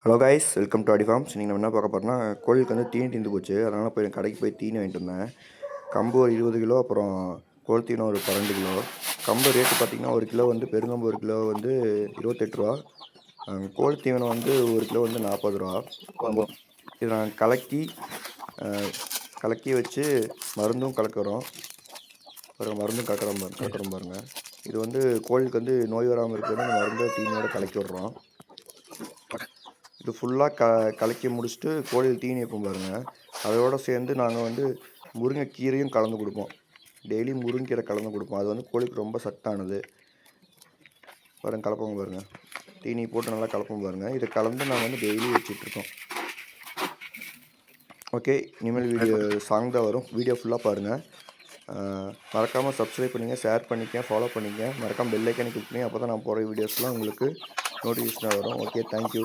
Hello guys, welcome to அடி forms. நீங்கள் நம்ம என்ன பார்க்க போகிறோம்னா, கோழிக்கு வந்து தீனி தீர்ந்து போச்சு. அதனால் போய் கடைக்கு போய் தீனி வாங்கிட்டு வந்தேன். கம்பு ஒரு 20 கிலோ, அப்புறம் கோழித்தீனம் ஒரு 12 கிலோ. கம்பு ரேட்டு பார்த்திங்கன்னா, ஒரு கிலோ வந்து பெருங்கம்பு ஒரு கிலோ வந்து 28 ரூபா. கோழித்தீவனம் வந்து ஒரு கிலோ வந்து 40 ரூபா. இதை நான் கலக்கி வச்சு மருந்தும் கலக்கிறோம். மருந்தும் கலக்கிறோம் பாருங்கள். இது வந்து கோழிக்கு வந்து நோய் வராமல் இருக்கிறது இந்த மருந்தை தீனியோட கலக்கி விட்றோம். இது ஃபுல்லாக கலக்கி முடிச்சுட்டு கோழியில் தீனி வைப்போம் பாருங்கள். அதோடு சேர்ந்து நாங்கள் வந்து முருங்கைக்கீரையும் கலந்து கொடுப்போம். டெய்லி முருங்கைக்கீரை கலந்து கொடுப்போம். அது வந்து கோழிக்கு ரொம்ப சத்தானது. பாருங்கள், கலப்போம் பாருங்கள். தீனி போட்டு நல்லா கலப்போம் பாருங்கள். இதை கலந்து நாங்கள் வந்து டெய்லி வச்சிட்ருக்கோம். ஓகே, இனிமேல் வீடியோ சாங் தான் வரும். வீடியோ ஃபுல்லாக பாருங்கள். மறக்காமல் சப்ஸ்கிரைப் பண்ணிங்க, ஷேர் பண்ணிக்க, ஃபாலோ பண்ணிக்க. மறக்காமல் பெல் ஐக்கானை கிளிக் பண்ணி அப்போ தான் நான் போகிற வீடியோஸ்லாம் உங்களுக்கு நோட்டிஃபிகேஷனாக வரும். Okay, thank you.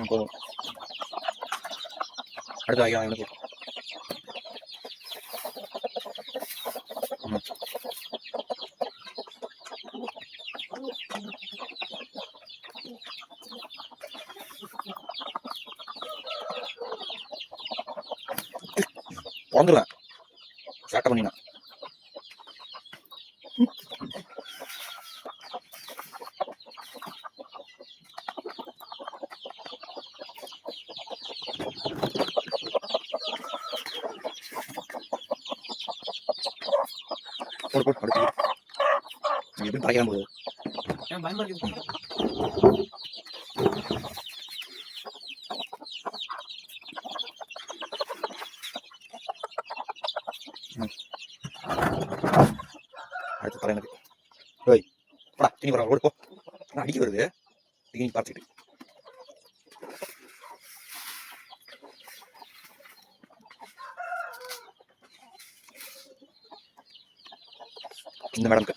போதும். அடுத்து வாங்கிக்கலாம் எனக்கு. பிறந்துருவேன் சேட்டை பண்ணினா. போடு அடுத்து எப்படி பறக்கலாம் போகுது. அடுத்து தலை எனக்கு ஓய் போடா தீனி போடா ஓடு போ. அடிக்க வருது தீனி பார்த்துக்கிட்டு. இந்த மேடம்க்கு